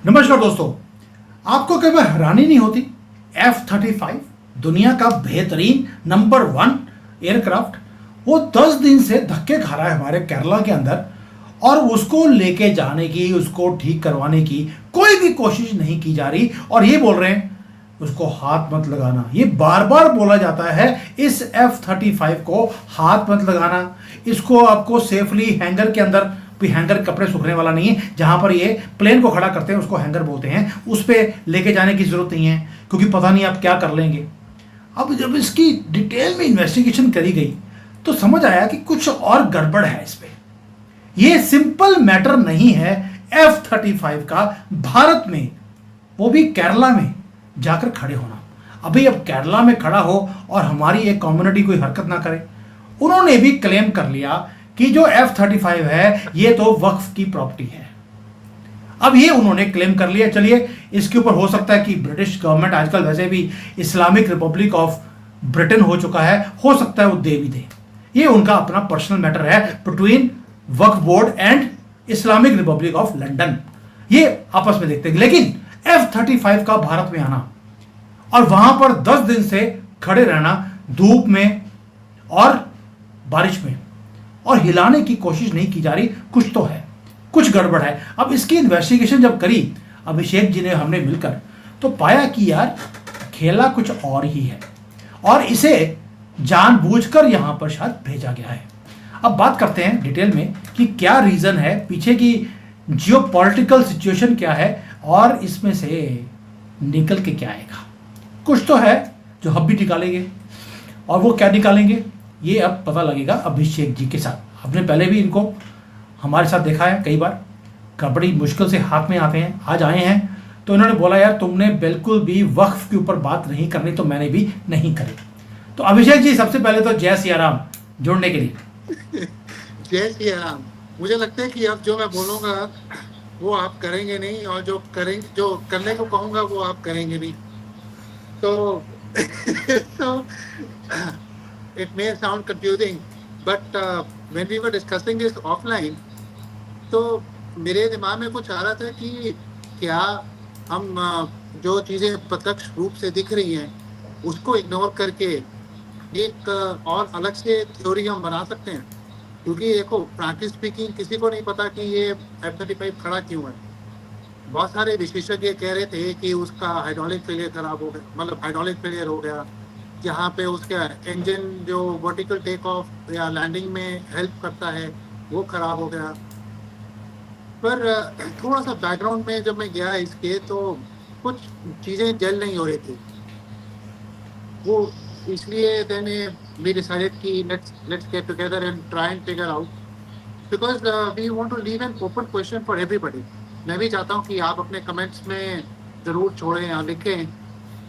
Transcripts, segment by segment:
नमस्कार दोस्तों, आपको कभी हैरानी नहीं होती? F-35 दुनिया का बेहतरीन नंबर 1 एयरक्राफ्ट वो 10 दिन से धक्के खा रहा है हमारे केरला के अंदर, और उसको लेके जाने की, उसको ठीक करवाने की कोई भी कोशिश नहीं की जा रही। और ये बोल रहे हैं उसको हाथ मत लगाना। ये बार बार बोला जाता है इस F-35 को हाथ मत लगाना, इसको आपको सेफली हैंगर के अंदर, भी हैंगर कपड़े सूखने वाला नहीं है, जहां पर ये प्लेन को खड़ा करते हैं उसको हैंगर बोलते हैं, उस पर लेके जाने की जरूरत नहीं है क्योंकि पता नहीं आप क्या कर लेंगे। अब जब इसकी डिटेल में इन्वेस्टिगेशन करी गई तो समझ आया कि कुछ और गड़बड़ है इस पे। ये सिंपल मैटर नहीं है F-35 का भारत में, वो भी केरला में जाकर खड़े होना। अभी अब केरला में खड़ा हो और हमारी एक कम्युनिटी कोई हरकत ना करे। उन्होंने भी क्लेम कर लिया कि जो F-35 है ये तो वक्फ की प्रॉपर्टी है। अब ये उन्होंने क्लेम कर लिया। चलिए, इसके ऊपर हो सकता है कि ब्रिटिश गवर्नमेंट, आजकल वैसे भी इस्लामिक रिपब्लिक ऑफ ब्रिटेन हो चुका है, हो सकता है वो दे भी दे। ये उनका अपना पर्सनल मैटर है between Waqf board and Islamic Republic of London, ये आपस में देखते हैं। लेकिन F-35 का भारत में आना और वहां पर 10 दिन से खड़े रहना, धूप में और बारिश में, और हिलाने की कोशिश नहीं की जा रही, कुछ तो है, कुछ गड़बड़ है। अब इसकी इन्वेस्टिगेशन जब करी अभिषेक जी ने, हमने मिलकर, तो पाया कि यार खेला कुछ और ही है और इसे जानबूझकर यहां पर शायद भेजा गया है। अब बात करते हैं डिटेल में कि क्या रीजन है, पीछे की जियोपॉलिटिकल सिचुएशन क्या है और इसमें से निकल के क्या आएगा। कुछ तो है जो हम भी निकालेंगे, और वो क्या निकालेंगे ये अब पता लगेगा अभिषेक जी के साथ। आपने पहले भी इनको हमारे साथ देखा है कई बार, बड़ी मुश्किल से हाथ में आते हैं। आज आए हैं तो इन्होंने बोला यार तुमने बिल्कुल भी वक्फ के ऊपर बात नहीं करनी, तो मैंने भी नहीं करी। तो अभिषेक जी, सबसे पहले तो जय सिया राम जुड़ने के लिए। जय श्री राम। मुझे लगता है कि अब जो मैं बोलूंगा वो आप करेंगे नहीं, और जो करने को कहूंगा वो आप करेंगे नहीं। तो so it may sound confusing, but when we were discussing this offline, तो मेरे दिमाग में कुछ आ रहा था कि क्या हम जो चीज़ें प्रत्यक्ष रूप से दिख रही हैं उसको इग्नोर करके एक और अलग से थ्योरी हम बना सकते हैं। क्योंकि देखो, फ्रैंकली स्पीकिंग, किसी को नहीं पता कि ये F-35 खड़ा क्यों है। बहुत सारे विशेषज्ञ कह रहे थे कि उसका हाइड्रोलिक फेलियर खराब हो गया, मतलब हाइड्रोलिक फेलियर हो गया, जहाँ पे उसका इंजन जो वर्टिकल टेक ऑफ या लैंडिंग में हेल्प करता है वो खराब हो गया। पर थोड़ा सा बैकग्राउंड में जब मैं गया इसके, तो कुछ चीज़ें जल नहीं हो रही थी वो, इसलिए मैंने वी डिसाइडेड कि let's get together and try and figure out, because we want to leave an open question for everybody. मैं भी चाहता हूँ कि आप अपने कमेंट्स में ज़रूर छोड़ें या लिखें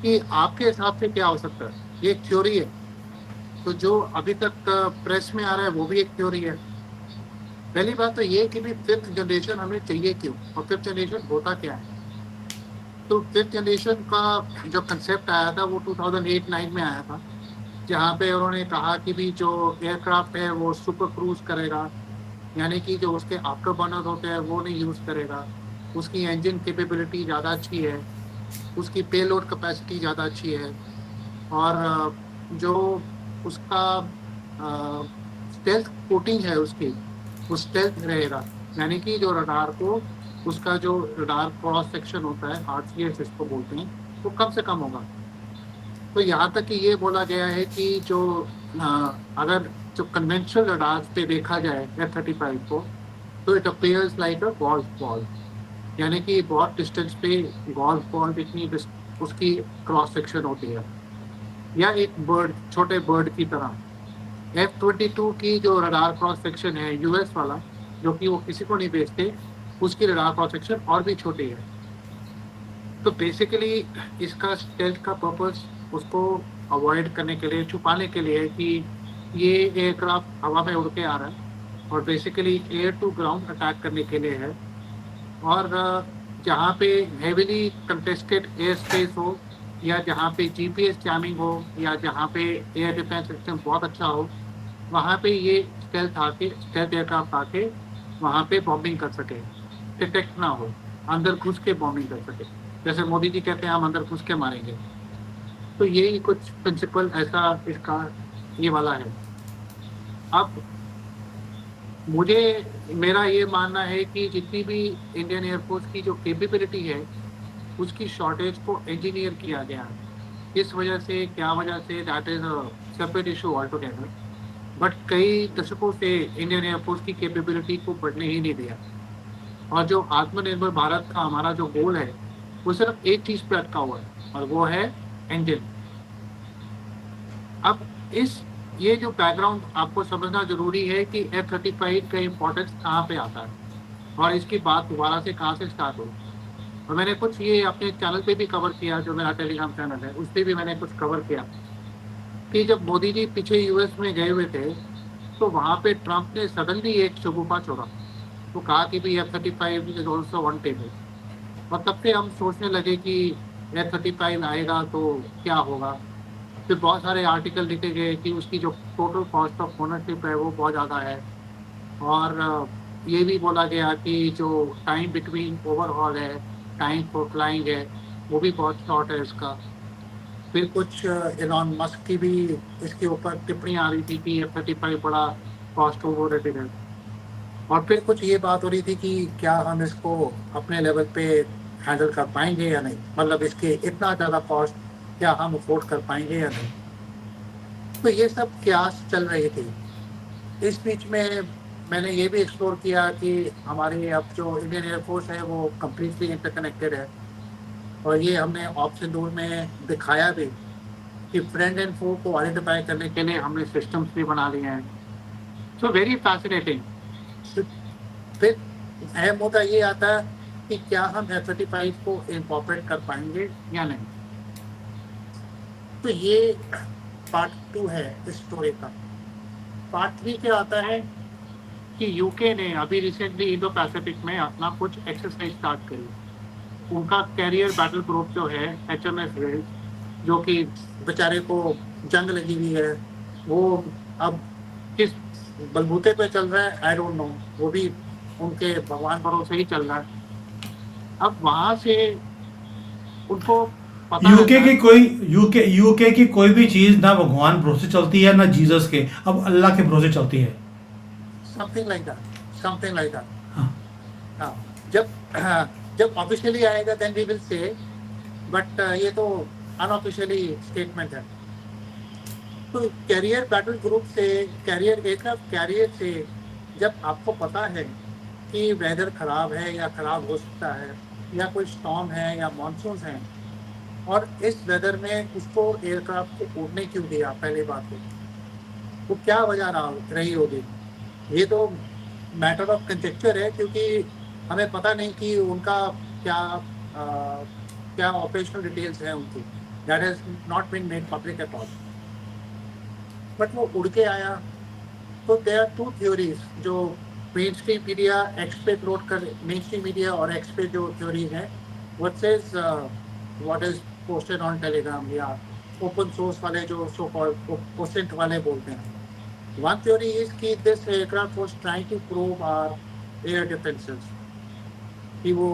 कि आपके हिसाब से क्या हो सकता है। ये एक थ्योरी है, तो जो अभी तक प्रेस में आ रहा है वो भी एक थ्योरी है। पहली बात तो ये कि भी 5th जनरेशन हमें चाहिए क्यों, और 5th जनरेशन होता क्या है। तो 5th जनरेशन का जो कंसेप्ट आया था वो 2008-9 में आया था, जहाँ पे उन्होंने कहा कि भी जो एयरक्राफ्ट है वो सुपर क्रूज करेगा, यानी कि जो उसके आफ्टर बर्नर होते हैं वो नहीं यूज़ करेगा, उसकी इंजन कैपेबिलिटी ज़्यादा अच्छी है, उसकी पेलोड कैपेसिटी ज़्यादा अच्छी है, और जो उसका स्टेल्थ कोटिंग है उसकी, वो स्टेल्थ रहेगा, यानी कि जो रडार को, उसका जो रडार क्रॉस सेक्शन होता है, RCS इसको बोलते हैं, वो कम से कम होगा। तो यहाँ तक कि ये बोला गया है कि जो अगर जो कन्वेंशनल रडार पे देखा जाए F-35 को, तो it appears like a golf ball, यानी कि बहुत डिस्टेंस पे गोल्फ बॉल इतनी उसकी क्रॉस सेक्शन होती है, या एक बर्ड, छोटे बर्ड की तरह। F-22 की जो रडार क्रॉस सेक्शन है US वाला, जो कि वो किसी को नहीं बेचते, उसकी रडार क्रॉस सेक्शन और भी छोटी है। तो बेसिकली इसका स्टेल्थ का पर्पस उसको अवॉइड करने के लिए, छुपाने के लिए, कि ये एयरक्राफ्ट हवा में उड़ के आ रहा है, और basically air to ground attack करने के लिए है। और जहाँ पे हेविली कंटेस्टेड एयर स्पेस हो, या जहाँ पे GPS जैमिंग हो, या जहाँ पे एयर डिफेंस सिस्टम बहुत अच्छा हो, वहाँ पे ये स्टेल्थ एयरक्राफ्ट आके वहाँ पे बॉम्बिंग कर सके, डिटेक्ट ना हो। अंदर घुस के बॉम्बिंग कर सके। जैसे मोदी जी कहते हैं हम अंदर घुस के मारेंगे, तो यही कुछ प्रिंसिपल ऐसा इसका ये वाला है। अब मुझे मेरा ये मानना है कि जितनी भी इंडियन एयरफोर्स की जो कैपेबिलिटी है उसकी शॉर्टेज को इंजीनियर किया गया है। इस वजह से क्या वजह say that is a separate issue all together, but कई दशकों से इंडियन एयरफोर्स की कैपेबिलिटी को बढ़ने ही नहीं दिया। और जो आत्मनिर्भर भारत का हमारा जो गोल है वो सिर्फ एक चीज पे अटका हुआ है और वो है इंजन। अब इस ये जो बैकग्राउंड आपको समझना जरूरी है कि F-35 का इम्पोर्टेंस कहाँ पे आता है और इसकी बात दोबारा से कहाँ से स्टार्ट हुई। और मैंने कुछ ये अपने चैनल पे भी कवर किया, जो मेरा टेलीग्राम चैनल है उस पर भी मैंने कुछ कवर किया कि जब मोदी जी पीछे यूएस में गए हुए थे तो वहाँ पे ट्रंप ने सडनली एक शगुफा छोड़ा, तो कहा कि भाई F-35 is also on table. और तब से हम सोचने लगे कि F-35 आएगा तो क्या होगा। फिर बहुत सारे आर्टिकल लिखे गए कि उसकी जो टोटल कॉस्ट ऑफ ओनरशिप है वो बहुत ज़्यादा है, और ये भी बोला गया कि जो टाइम बिटवीन ओवरहॉल है, टाइम फॉर फ्लाइंग है, वो भी बहुत शॉर्ट है इसका। फिर कुछ एलॉन मस्क की भी इसके ऊपर टिप्पणी आ रही थी कि F-35 बड़ा कॉस्ट ओवररेटेड है। और फिर कुछ ये बात हो रही थी कि क्या हम इसको अपने लेवल पे हैंडल कर पाएंगे या नहीं, मतलब इसके इतना ज़्यादा कॉस्ट क्या हम अफोर्ड कर पाएंगे या नहीं। तो ये सब क्यास चल रही थी। इस बीच में मैंने ये भी एक्सप्लोर किया कि हमारी अब जो इंडियन एयरफोर्स है वो कम्प्लीटली इंटरकनेक्टेड है, और ये हमने ऑप्शन 2 में दिखाया भी कि फ्रेंड एंड फो को आइडेंटिफाई करने के लिए हमने सिस्टम्स भी बना लिए हैं। So very fascinating. फिर अहम मुद्दा ये आता है कि क्या हम F-35 को इनकॉर्पोरेट कर पाएंगे या नहीं। तो ये पार्ट 2 है इस स्टोरी का। पार्ट 3 क्या आता है कि यूके ने अभी रिसेंटली इंडो पैसिफिक में अपना कुछ एक्सरसाइज स्टार्ट करी। उनका कैरियर बैटल ग्रुप जो है HMS वेल्स, जो कि बेचारे को जंग लगी हुई है, वो अब किस बलबूते पे चल रहा है आई डोंट नो, वो भी उनके भगवान भरोसे ही चल रहा है। अब वहां से उनको पता यूके रहता की कोई यूके की कोई भी चीज ना भगवान भरोसे चलती है ना जीसस के, अब अल्लाह के भरोसे चलती है। Something like that. हाँ। हाँ, जब ऑफिशियली आएगा then we will say, but ये तो अनऑफिशियली स्टेटमेंट है। तो कैरियर बैटल ग्रुप से, कैरियर एयरक्राफ्ट कैरियर से जब आपको पता है कि वेदर ख़राब है या ख़राब हो सकता है या कोई स्टॉर्म है या मानसून है, और इस वेदर में उसको एयरक्राफ्ट को उड़ने क्यों दिया, पहली बात तो क्या वजह रही होगी। ये तो मैटर ऑफ कंजेक्चर है, क्योंकि हमें पता नहीं कि उनका क्या ऑपरेशनल डिटेल्स हैं उनकी, that has not been made public at all. But वो उड़ के आया। तो देयर आर 2 थ्योरीज जो मेन स्ट्रीम मीडिया एक्स पे अपलोड कर, मेन स्ट्रीम मीडिया और एक्स पे जो थ्योरीज है what says what is posted on Telegram या ओपन सोर्स वाले जो सो कॉल्ड पोस्टेंट वाले बोलते हैं। वन थ्योरी इज कि this aircraft was trying to prove our air defences, कि वो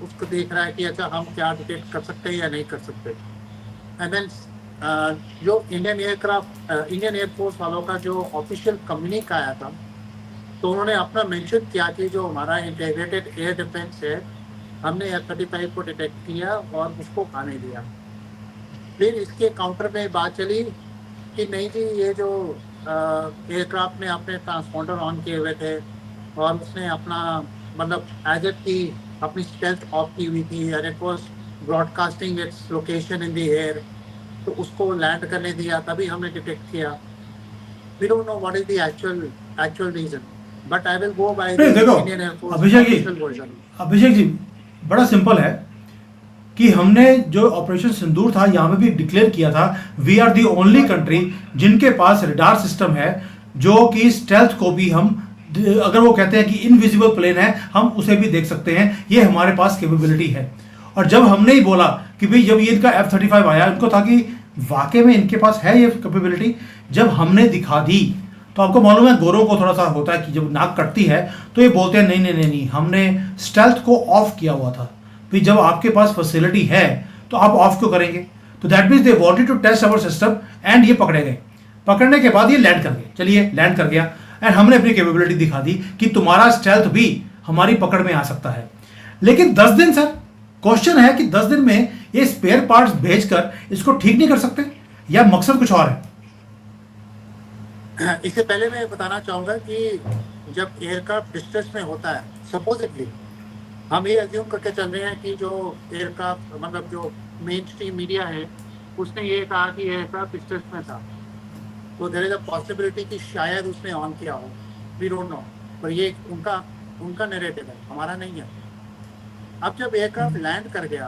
उसको देख रहा है कि अच्छा हम क्या डिटेक्ट कर सकते हैं या नहीं कर सकते। एंड देन जो इंडियन एयरफोर्स वालों का जो ऑफिशियल कम्युनिक आया था, तो उन्होंने अपना मेंशन किया कि जो हमारा इंटीग्रेटेड एयर डिफेंस है, हमने F-35 को डिटेक्ट किया और उसको आने दिया। फिर इसके काउंटर में बात चली कि नहीं जी, ये जो एयरक्राफ्ट ने अपने ट्रांसपोंडर ऑन किए हुए थे और उसने अपना मतलब एज इट की अपनी स्टेल्थ ऑफ की हुई थी, and it was broadcasting its location in the air, तो उसको लैंड करने दिया, तभी हमने डिटेक्ट किया। We don't know what is the actual reason, but I will go by the देखो Indian Air Force Abhishek ji, official version. Abhishek ji बड़ा सिंपल है कि हमने जो ऑपरेशन सिंदूर था यहाँ पे भी डिक्लेयर किया था, we are the only country जिनके पास रडार सिस्टम है जो कि स्टेल्थ को भी हम, अगर वो कहते हैं कि इनविजिबल प्लेन है, हम उसे भी देख सकते हैं, ये हमारे पास कैपेबिलिटी है। और जब हमने ही बोला कि भाई जब ये इनका F-35 आया, इनको था कि वाकई में इनके पास है ये कैपेबिलिटी, जब हमने दिखा दी तो आपको मालूम है गोरों को थोड़ा सा होता है कि जब नाक कटती है तो ये बोलते हैं नहीं नहीं नहीं नहीं, हमने स्टेल्थ को ऑफ किया हुआ था। फिर जब आपके पास फैसिलिटी है तो आप ऑफ क्यों करेंगे? तो that means they wanted to test our system and ये पकड़े गए। पकड़ने के बाद ये लैंड कर गए, चलिए लैंड कर गया एंड हमने अपनी कैपेबिलिटी दिखा दी कि तुम्हारा स्टेल्थ भी हमारी पकड़ में आ सकता है। लेकिन 10 दिन सर, क्वेश्चन है कि 10 दिन में ये स्पेयर पार्ट्स भेजकर इसको ठीक नहीं कर सकते, या मकसद कुछ और है? इससे पहले मैं बताना चाहूंगा कि जब एयरक्राफ्ट डिस्ट्रेस में होता है, सपोजिटली हम ये अज्यूम करके चल रहे हैं कि जो एयरक्राफ्ट मतलब जो मेन स्ट्रीम मीडिया है उसने ये कहा कि एयरक्राफ्ट डिस्ट्रेस में था, तो देयर इज अ पॉसिबिलिटी कि शायद उसने ऑन किया हो, वी डोंट नो, पर ये उनका नैरेटिव है, हमारा नहीं है। अब जब एयरक्राफ्ट लैंड कर गया,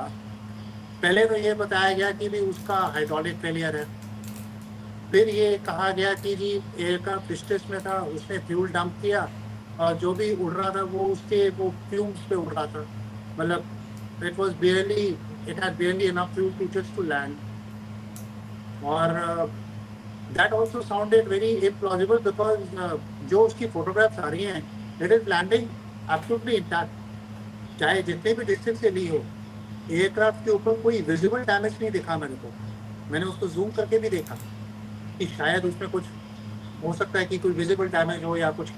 पहले तो ये बताया गया कि भी उसका हाइड्रोलिक फेलियर है, फिर ये कहा गया कि जी एयरक्राफ्ट डिस्ट्रेस में था, उसने फ्यूल डंप किया और जो भी उड़ रहा था वो फ्यूम्स पे उड़ रहा था, मतलब it had barely enough fuel to just to land, और that also sounded very implausible because जो उसकी फोटोग्राफ्स आ रही हैं, it is landing absolutely intact, चाहे जितने भी डिस्टेंस से ली हो। एयरक्राफ्ट के ऊपर कोई विजिबल डैमेज नहीं दिखा मेरे को, मैंने उसको जूम करके भी देखा कि शायद उसमें कुछ हो सकता है कि कोई विजिबल डैमेज हो या कुछ,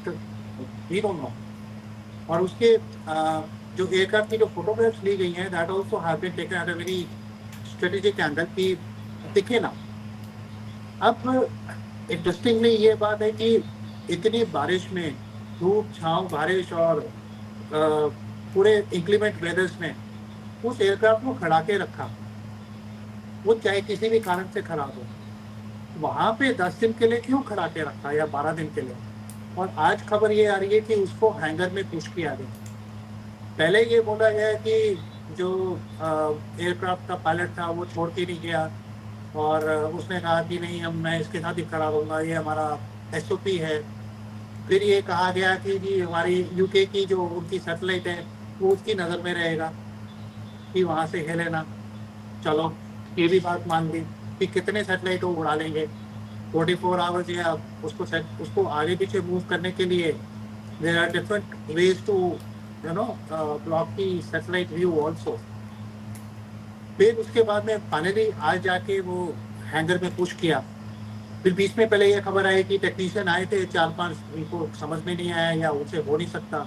वी डोंट नो। और उसके जो एयरक्राफ्ट की जो फोटोग्राफ्स ली गई हैं, that also have been taken at a very strategic angle कि दिखे ना। अब इंटरेस्टिंगली ये बात है कि इतनी बारिश में, धूप छाँव बारिश और पूरे इंक्लीमेंट वेदर्स में उस एयरक्राफ्ट को खड़ा के रखा, वो चाहे किसी भी कारण से खराब हो, वहाँ पे 10 दिन के लिए क्यों खड़ा के रखा या 12 दिन के लिए? और आज खबर ये आ रही है कि उसको हैंगर में पुश किया गया। पहले ये बोला गया कि जो एयरक्राफ्ट का पायलट था वो छोड़ के नहीं गया, और उसने कहा कि नहीं मैं इसके साथ ही खड़ा रहूँगा, ये हमारा SOP है। फिर ये कहा गया कि जी हमारी UK की जो उनकी सैटेलाइट है वो उसकी नज़र में रहेगा कि वहाँ से हिले ना। चलो ये भी बात मान ली कि कितने सैटेलाइट वो उड़ा लेंगे 44 आवर्स, या उसको आगे पीछे मूव करने के लिए there are different ways to block की सैटेलाइट व्यू ऑल्सो। फिर उसके बाद में फाइनली आज जाके वो हैंगर में पुश किया। फिर बीच में पहले ये खबर आई कि टेक्नीशियन आए थे 4-5, उनको समझ में नहीं आया या उनसे हो नहीं सकता।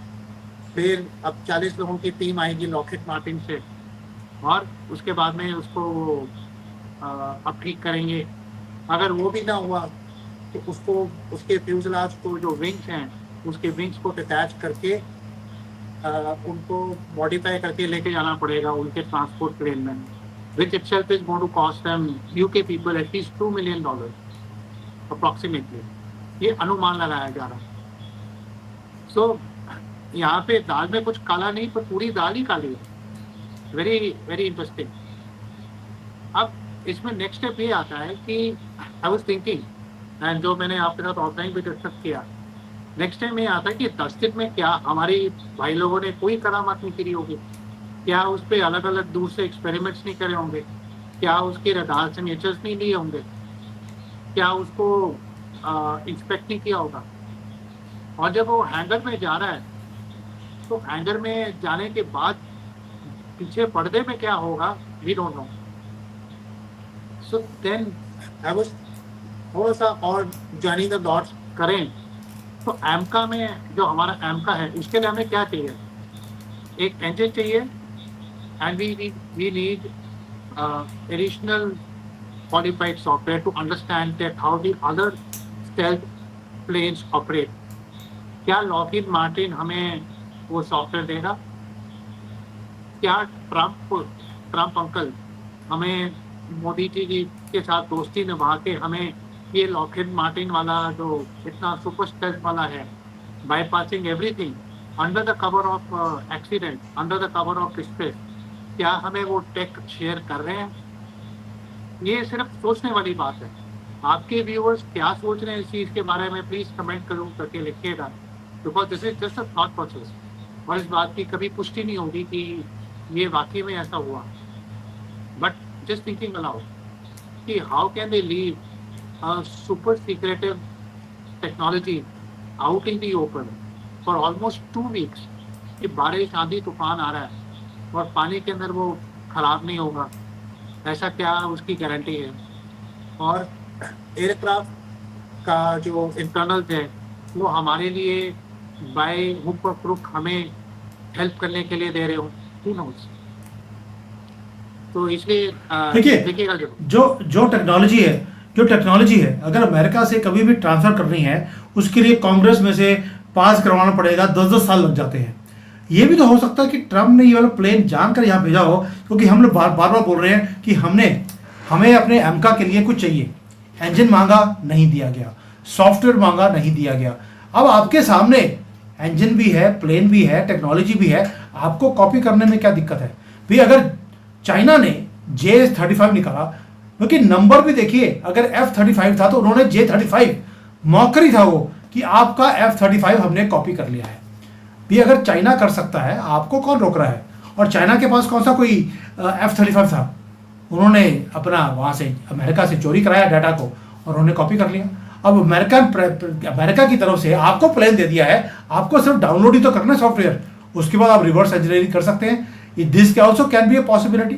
फिर अब 40 लोगों की टीम आएगी लॉकहीड मार्टिन से, और उसके बाद में उसको अब ठीक करेंगे। अगर वो भी ना हुआ तो उसको उसके फ्यूजलाज को जो विंग्स हैं उसके विंग्स को अटैच करके उनको मॉडिफाई करके लेके जाना पड़ेगा उनके ट्रांसपोर्ट प्लेन में, which itself is going to cost them UK people at least $2 million approximately, ये अनुमान लगाया जा रहा है। सो यहाँ पे दाल में कुछ काला नहीं, पर पूरी दाल ही काली है। Very very interesting. अब इसमें नेक्स्ट स्टेप ये आता है कि आई वाज थिंकिंग, एंड जो मैंने आपके साथ ऑफलाइन भी डिस्कस किया, नेक्स्ट टाइम ये आता है कि 10 दिन में क्या हमारी भाई लोगों ने कोई करामात नहीं करी होगी? क्या उस पर अलग अलग दूर से एक्सपेरिमेंट्स नहीं करे होंगे? क्या उसके रडार से नेचर्स नहीं लिए होंगे? क्या उसको इंस्पेक्ट नहीं किया होगा? और जब वो हैंगर में जा रहा है तो हैंगर में जाने के बाद पीछे पर्दे में क्या होगा, we don't know. So then I was थोड़ा सा और जॉइनिंग द डॉट्स करें तो एमका में जो हमारा एमका है उसके लिए हमें क्या चाहिए? एक इंजन चाहिए, and we need additional qualified software to understand that how the other stealth planes operate. क्या लॉकहीड मार्टिन हमें वो सॉफ्टवेयर देगा? क्या ट्रम्प अंकल हमें मोदी जी के साथ दोस्ती निभा के हमें ये लॉकहीड मार्टिन वाला जो इतना सुपर स्टेल्थ वाला है, bypassing everything under the cover of accident, under the cover of space, क्या हमें वो टेक शेयर कर रहे हैं? ये सिर्फ सोचने वाली बात है। आपके व्यूअर्स क्या सोच रहे हैं इस चीज़ के बारे में, प्लीज़ कमेंट करूँ करके लिखिएगा, because this is just a thought process, और इस बात की कभी पुष्टि नहीं होगी कि ये वाकई में ऐसा हुआ, बट जस्ट थिंकिंग अलाउड कि how can they leave a super secretive technology out in the open for almost 2 weeks कि बारिश आंधी तूफान आ रहा है और पानी के अंदर वो खराब नहीं होगा, ऐसा क्या उसकी गारंटी है? और एयरक्राफ्ट का जो इंटरनल है वो हमारे लिए बाय हुक और क्रुक हमें हेल्प करने के लिए दे रहे हो, who knows? तो इसलिए देखिए, देखिएगा जरूर। जो टेक्नोलॉजी है अगर अमेरिका से कभी भी ट्रांसफर करनी है उसके लिए कांग्रेस में से पास करवाना पड़ेगा, 10-10 साल लग जाते हैं। ये भी तो हो सकता है कि ट्रम्प ने ये वाला प्लेन जानकर यहाँ भेजा हो, क्योंकि हम लोग बार बार बोल रहे हैं कि हमें अपने एमका के लिए कुछ चाहिए। इंजन मांगा, नहीं दिया गया। सॉफ्टवेयर मांगा, नहीं दिया गया। अब आपके सामने इंजन भी है, प्लेन भी है, टेक्नोलॉजी भी है, आपको कॉपी करने में क्या दिक्कत है भाई? अगर चाइना ने J-35 निकाला, क्योंकि नंबर भी देखिए, अगर F-35 था तो उन्होंने J-35, मौकरी था वो कि आपका F-35 हमने कॉपी कर लिया है। भी अगर चाइना कर सकता है, आपको कौन रोक रहा है? और चाइना के पास कौन सा कोई F-35 था? उन्होंने अपना वहाँ से अमेरिका से चोरी कराया डाटा को और उन्होंने कॉपी कर लिया। अब अमेरिका की तरफ से आपको प्लान दे दिया है, आपको सिर्फ डाउनलोड ही तो करना है सॉफ्टवेयर, उसके बाद आप रिवर्स इंजीनियरिंग कर सकते हैं। This also can be a possibility.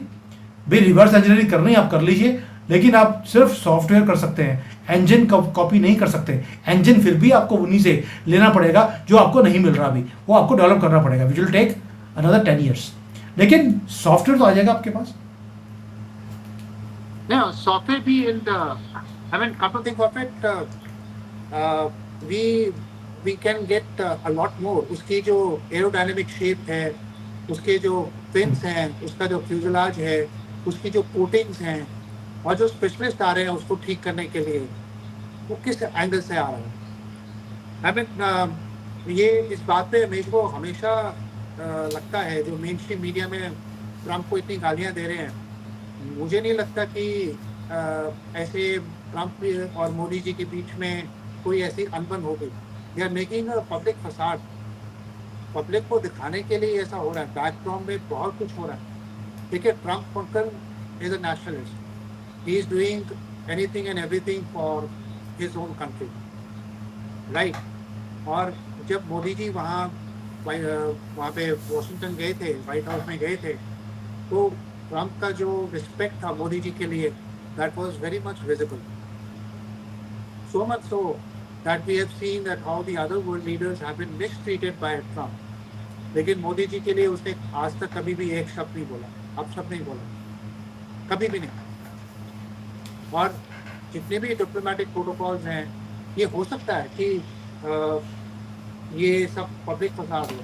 भाई रिवर्स इंजीनियरिंग करनी है आप कर लीजिए, लेकिन आप सिर्फ सॉफ्टवेयर कर सकते हैं, इंजन कॉपी नहीं कर सकते। इंजन फिर भी आपको उन्हीं से लेना पड़ेगा जो आपको नहीं मिल रहा अभी, वो आपको डेवलप करना पड़ेगा, which will take another 10 years। लेकिन सॉफ्टवेयर तो आ जाएगा आपके पास। No, software भी in the, I mean, come to think of it, we can get a lot more. उसकी जो aerodynamic shape है, उसके जो fins हैं, उसका जो fuselage है, उसकी जो coatings हैं, और जो स्पेशलिस्ट आ रहे हैं उसको ठीक करने के लिए, वो किस एंगल से आ रहा है? आई मीन ये इस बात पे मेरे को हमेशा लगता है, जो मेन स्ट्रीम मीडिया में ट्रम्प को इतनी गालियाँ दे रहे हैं, मुझे नहीं लगता कि ऐसे ट्रम्प और मोदी जी के बीच में कोई ऐसी अनबन हो गई। They are making a public facade, public को दिखाने के लिए ऐसा हो रहा है। बैकग्राउंड में बहुत कुछ हो रहा है। देखिए, Trump uncle is a nationalist, he is doing anything and everything for his own country, right? और जब मोदी जी वहाँ पे वॉशिंगटन गए थे, व्हाइट हाउस में गए थे, तो ट्रम्प का जो रिस्पेक्ट था मोदी जी के लिए, that was very much visible, so much so that we have seen that how the other world leaders have been mistreated by Trump. लेकिन मोदी जी के लिए उसने आज तक कभी भी एक शब्द नहीं बोला, अपशब्द नहीं बोला, कभी भी नहीं। और जितने भी डिप्लोमेटिक प्रोटोकॉल्स हैं, ये हो सकता है कि ये सब पब्लिक फसाद हो।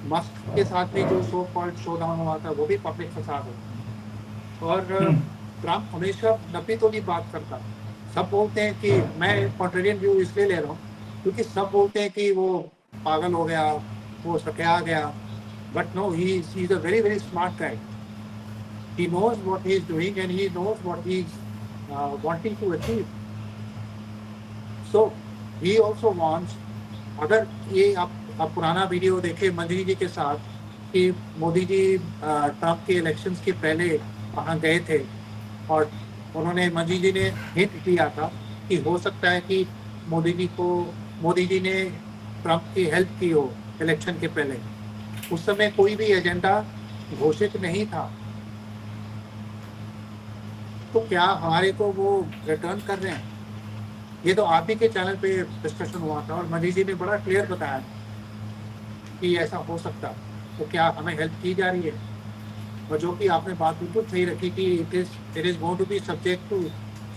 मस्क के साथ भी जो सो कॉल्ड शोडाउन हुआ था, वो भी पब्लिक फसाद हो। और ट्रम्प हमेशा नब्बे तो नहीं बात करता। सब बोलते हैं कि मैं कॉन्ट्रेरियन व्यू इसलिए ले रहा हूँ क्योंकि सब बोलते हैं कि वो पागल हो गया, वो सकया गया, but no, he is a very very smart guy. He knows what he is doing and he knows what he is wanting to achieve. So he also wants, अगर ये आप पुराना वीडियो देखें मंत्री जी के साथ कि मोदी जी ट्रम्प के इलेक्शंस के पहले वहाँ गए थे और उन्होंने, मंत्री जी ने हिंट दिया था कि हो सकता है कि मोदी जी ने ट्रम्प की हेल्प की हो इलेक्शन के पहले। उस समय कोई भी एजेंडा घोषित नहीं था, तो क्या हमारे को वो रिटर्न कर रहे हैं? ये तो आप ही के चैनल पे डिस्कशन हुआ था और मोदी जी ने बड़ा क्लियर बताया कि ऐसा हो सकता, तो क्या हमें हेल्प की जा रही है? और जो कि आपने बात बिल्कुल सही रखी कि it is going to be subject to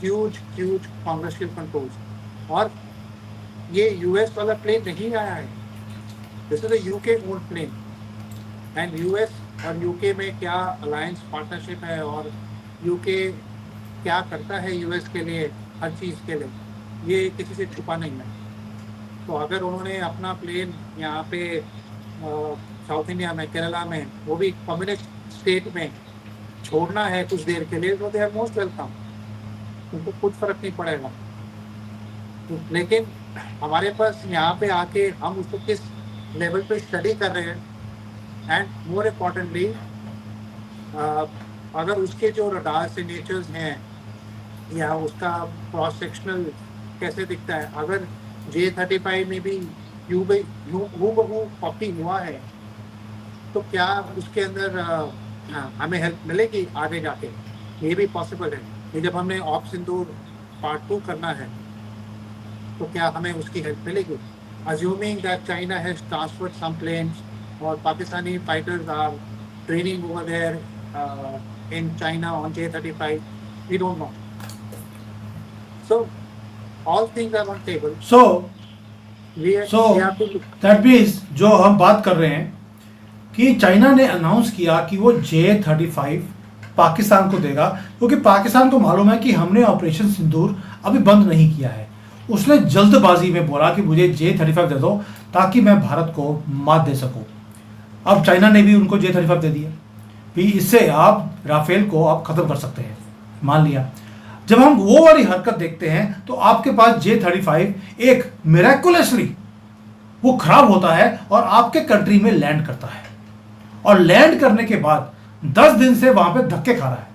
huge congressional controls. और ये यूएस वाला प्लेन नहीं आया है, this is a UK owned plane, and US और यूके में क्या अलायंस पार्टनरशिप है और यूके क्या करता है यूएस के लिए, हर चीज़ के लिए, ये किसी से छुपा नहीं है। तो अगर उन्होंने अपना प्लेन यहाँ पे साउथ इंडिया में, केरला में, वो भी कम्युनिस्ट स्टेट में छोड़ना है कुछ देर के लिए, तो दे आर मोस्ट वेलकम, उनको कुछ फर्क नहीं पड़ेगा। लेकिन हमारे पास यहाँ पे आके हम उसको किस लेवल पे स्टडी कर रहे हैं, एंड मोर इम्पॉर्टेंटली अगर उसके जो रडार सिग्नेचर्स हैं या उसका क्रॉस सेक्शनल कैसे दिखता है, अगर J35 में भी यू भी हूबहू कॉपी हुआ है, तो क्या उसके अंदर हमें हेल्प मिलेगी आगे जाके? ये भी पॉसिबल है कि जब हमने ऑप सिंदूर पार्ट 2 करना है, तो क्या हमें उसकी हेल्प मिलेगी? Assuming that China has transferred some planes or Pakistani fighters are training over there in China on J35, we don't know. So all things are on table. So We have to that means जो हम बात कर रहे हैं कि China ने announce किया कि वो J35 पाकिस्तान को देगा, क्योंकि पाकिस्तान को मालूम है कि हमने ऑपरेशन सिंदूर अभी बंद नहीं किया है। उसने जल्दबाजी में बोला कि मुझे J35 दे दो ताकि मैं भारत को मात दे सकूं। अब चाइना ने भी उनको J35 दे दिया, भी इससे आप राफेल को आप खत्म कर सकते हैं, मान लिया। जब हम वो वाली हरकत देखते हैं तो आपके पास J35 एक मिरेकुलसली वो खराब होता है और आपके कंट्री में लैंड करता है, और लैंड करने के बाद 10 दिन से वहां पे धक्के खा रहा है।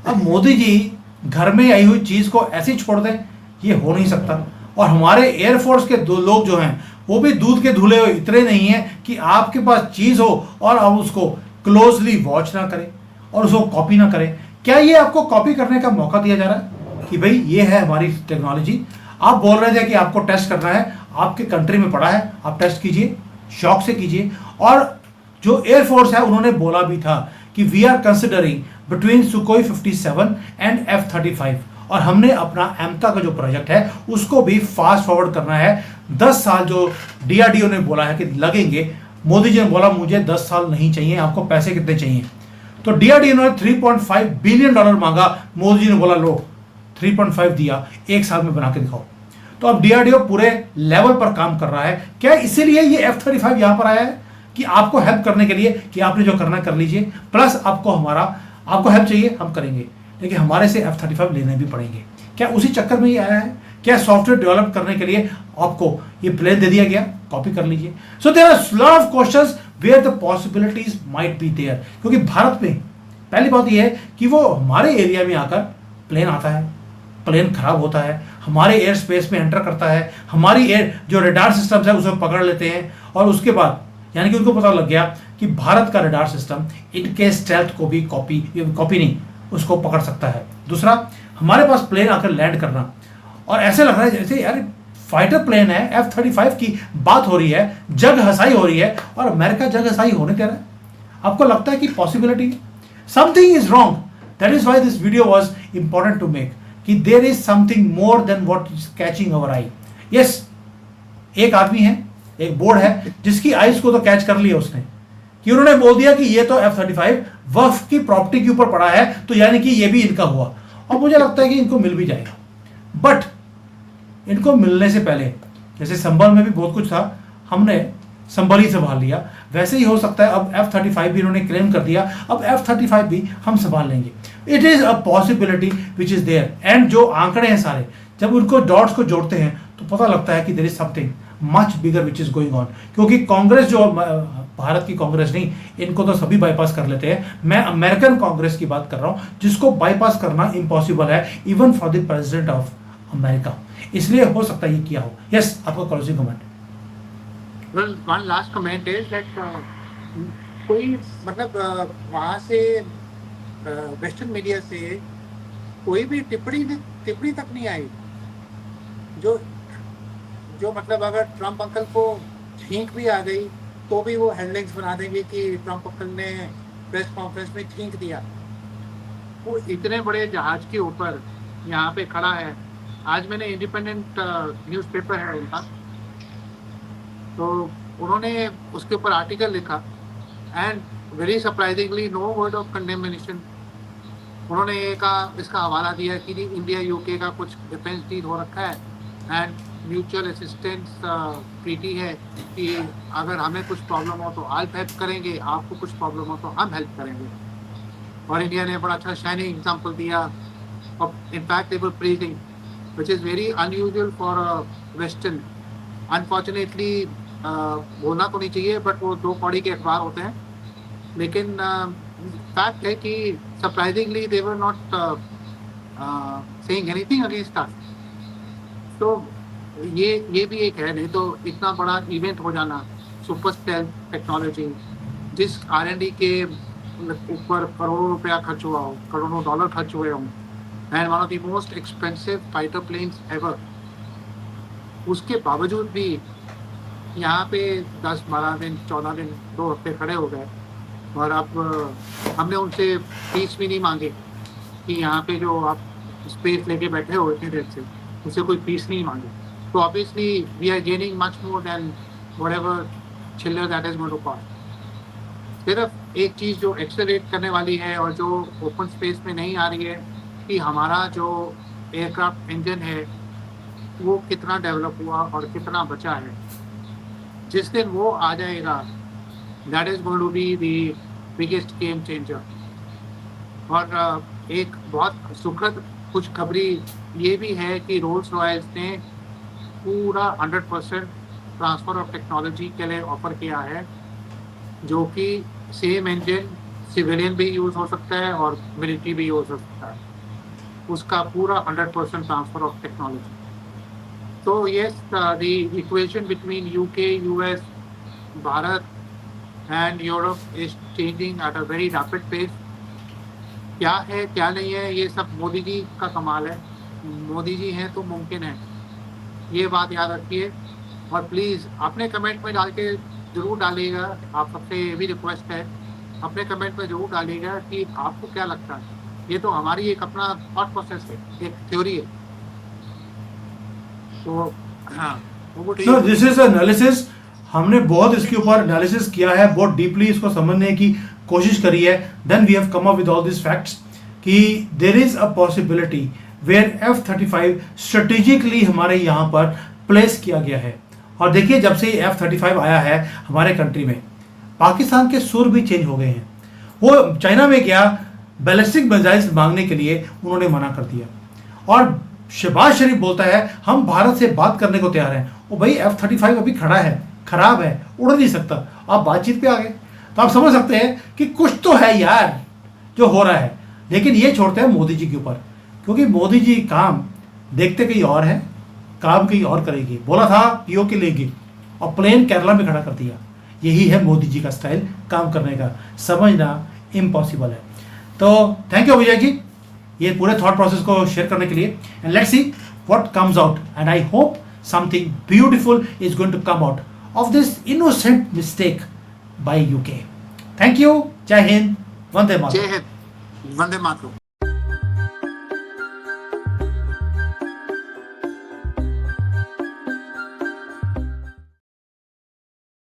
अब मोदी जी घर में आई हुई चीज को ऐसे ही छोड़ दें, ये हो नहीं सकता। और हमारे एयरफोर्स के दो लोग जो हैं वो भी दूध के धुले हुए इतने नहीं हैं कि आपके पास चीज हो और आप उसको क्लोजली वॉच ना करें और उसको कॉपी ना करें। क्या ये आपको कॉपी करने का मौका दिया जा रहा है कि भाई ये है हमारी टेक्नोलॉजी? आप बोल रहे थे कि आपको टेस्ट करना है, आपके कंट्री में पड़ा है, आप टेस्ट कीजिए, शौक से कीजिए। और जो एयरफोर्स है उन्होंने बोला भी था कि we are considering between Sukhoi 57 and F-35, और हमने अपना एमका का जो प्रोजेक्ट है उसको भी फास्ट फॉरवर्ड करना है। 10 साल जो DRDO ने बोला है कि लगेंगे, मोदी जी ने बोला मुझे 10 साल नहीं चाहिए, आपको पैसे कितने चाहिए? तो DRDO ने $3.5 बिलियन मांगा, मोदी जी ने बोला लो 3.5 दिया, 1 साल में बना के दिखाओ। तो अब DRDO पूरे लेवल पर काम कर रहा है। क्या इसीलिए ये F-35 यहां पर आया है कि आपको हेल्प करने के लिए कि आपने जो करना कर लीजिए, प्लस आपको हेल्प चाहिए, हम करेंगे, लेकिन हमारे से F-35 लेने भी पड़ेंगे? क्या उसी चक्कर में ही आया है? क्या सॉफ्टवेयर डेवलप करने के लिए आपको ये प्लेन दे दिया गया, कॉपी कर लीजिए? So there are lot of questions where the possibilities might be there, क्योंकि भारत में पहली बात यह है कि वो हमारे एरिया में आकर प्लेन आता है, प्लेन खराब होता है, हमारे एयर स्पेस में एंटर करता है, हमारी एयर जो रडार सिस्टम्स है उसे पकड़ लेते हैं, और उसके बाद यानी कि उनको पता लग गया कि भारत का रडार सिस्टम इनके स्टेल्थ को भी कॉपी नहीं, उसको पकड़ सकता है। दूसरा, हमारे पास प्लेन आकर लैंड करना, और ऐसे लग रहा है जैसे यार फाइटर प्लेन है, F-35 की बात हो रही है, जग हसाई हो रही है, और अमेरिका जग हसाई होने दे रहा है। आपको लगता है कि possibility something is wrong? That is why this video was important to make, कि there is something more than what is catching our eye. Yes, एक आदमी है, एक बोर्ड है जिसकी आइज को तो कैच कर लिया उसने, कि उन्होंने बोल दिया कि ये तो F-35 वक्फ की प्रॉपर्टी के ऊपर पड़ा है, तो यानी कि ये भी इनका हुआ। और मुझे लगता है कि इनको मिल भी जाएगा, बट इनको मिलने से पहले, जैसे संभल में भी बहुत कुछ था, हमने संभल ही संभाल लिया, वैसे ही हो सकता है अब F-35 भी इन्होंने क्लेम कर दिया, अब F-35 भी हम संभाल लेंगे। It is a possibility which is there. And जो आंकड़े हैं सारे, जब उनको डॉट्स को जोड़ते हैं तो पता लगता है कि there is something much bigger which is going on. क्योंकि कांग्रेस जो, भारत की कांग्रेस नहीं, इनको तो सभी बाईपास कर लेते हैं। मैं अमेरिकन कांग्रेस की बात कर रहा हूं, जिसको बाईपास करना इम्पॉसिबल है even for the president of America. इसलिए हो सकता है ये किया हो। यस, आपका closing comment. Well, one last comment is that कोई मतलब वहाँ से वेस्टर्न मीडिया से कोई भी टिप्पणी तक नहीं आई जो मतलब अगर ट्रम्प अंकल को छींक भी आ गई तो भी वो हेडलाइंस बना देंगे कि ट्रम्प अंकल ने प्रेस कॉन्फ्रेंस में छींक दिया। वो इतने बड़े जहाज के ऊपर यहाँ पे खड़ा है। आज मैंने इंडिपेंडेंट न्यूज़पेपर है उनका, तो उन्होंने उसके ऊपर आर्टिकल लिखा, and very surprisingly no word of condemnation. उन्होंने इसका हवाला दिया कि इंडिया यूके का कुछ डिफेंस डील हो रखा है एंड म्यूचुअल असिस्टेंस ट्रीटी है कि अगर हमें कुछ प्रॉब्लम हो तो आप हेल्प करेंगे, आपको कुछ प्रॉब्लम हो तो हम हेल्प करेंगे। और इंडिया ने बड़ा अच्छा शाइनिंग एग्जाम्पल दिया, और in fact they were praising, which is very unusual for a Western. Unfortunately, बोलना तो नहीं चाहिए, बट वो 2 कौड़ी के अखबार होते हैं, लेकिन फैक्ट है कि surprisingly they were not saying anything against us. तो ये भी एक है, नहीं तो इतना बड़ा इवेंट हो जाना, सुपर स्टेल्थ टेक्नोलॉजी, जिस R&D के ऊपर करोड़ों रुपया खर्च हुआ हो, करोड़ों डॉलर खर्च हुए हों, and one of the most expensive fighter planes ever, उसके बावजूद भी यहाँ पे 10-12 दिन, 14 दिन, 2 हफ्ते खड़े हो गए। और अब हमने उनसे फीस भी नहीं मांगी कि यहाँ पे जो आप स्पेस लेके बैठे हो इतनी देर से, उससे कोई फीस नहीं मांगी। तो obviously we are gaining much more than whatever चिल्लर that is going to cost. सिर्फ एक चीज़ जो एक्सेलरेट करने वाली है और जो ओपन स्पेस में नहीं आ रही है, कि हमारा जो एयरक्राफ्ट इंजन है वो कितना डेवलप हुआ और कितना बचा है। जिस दिन वो आ जाएगा, that is going to be the biggest game changer. और एक बहुत सुखद खुशखबरी ये भी है कि रोल्स रॉयल्स ने पूरा 100% ट्रांसफ़र ऑफ टेक्नोलॉजी के लिए ऑफर किया है, जो कि सेम इंजन सिविलियन भी यूज़ हो सकता है और मिलिट्री भी यूज़ हो सकता है, उसका पूरा 100% transfer of technology. So yes, the equation between UK, US, Bharat and Europe is changing at a very rapid pace. क्या है क्या नहीं है, ये सब मोदी जी का कमाल है। मोदी जी हैं तो मुमकिन है, ये बात याद रखिए। और प्लीज़ अपने कमेंट में डाल के ज़रूर डालिएगा, आप सबसे ये भी रिक्वेस्ट है, अपने कमेंट में ज़रूर डालिएगा कि आपको क्या लगता है। ये तो हमारी एक अपना थॉट प्रोसेस है, एक थ्योरी है। तो हाँ, वो सो दिस इज एनालिसिस। हमने बहुत इसके ऊपर एनालिसिस किया है, बहुत डीपली इसको समझने की कोशिश करी है। Then we have come up with all this facts कि there is a possibility where F-35 strategically हमारे यहाँ पर प्लेस किया गया है। और देखिए, जब से F-35 आया है हमारे कंट्री में, पाकिस्तान के सुर भी चेंज हो गए हैं। वो चाइना में गया, बैलिस्टिक मिसाइल्स मांगने के लिए उन्होंने मना कर दिया, और शहबाज शरीफ बोलता है हम भारत से बात करने को तैयार हैं। वो भाई F-35 अभी खड़ा है, खराब है, उड़ नहीं सकता, आप बातचीत पे आ गए। तो आप समझ सकते हैं कि कुछ तो है यार जो हो रहा है। लेकिन ये छोड़ते हैं मोदी जी के ऊपर, क्योंकि मोदी जी काम देखते कहीं और है, काम कहीं और करेगी। बोला था POK लेंगे और प्लेन केरला में खड़ा कर दिया। यही है मोदी जी का स्टाइल काम करने का, समझना इम्पॉसिबल है। तो थैंक यू विजय जी, ये पूरे थॉट प्रोसेस को शेयर करने के लिए। And let's see what comes out, and I hope something beautiful is going to come out of this innocent mistake by UK। Thank you, जय हिंद, वंदे मातरम। जय हिंद, वंदे मातरम।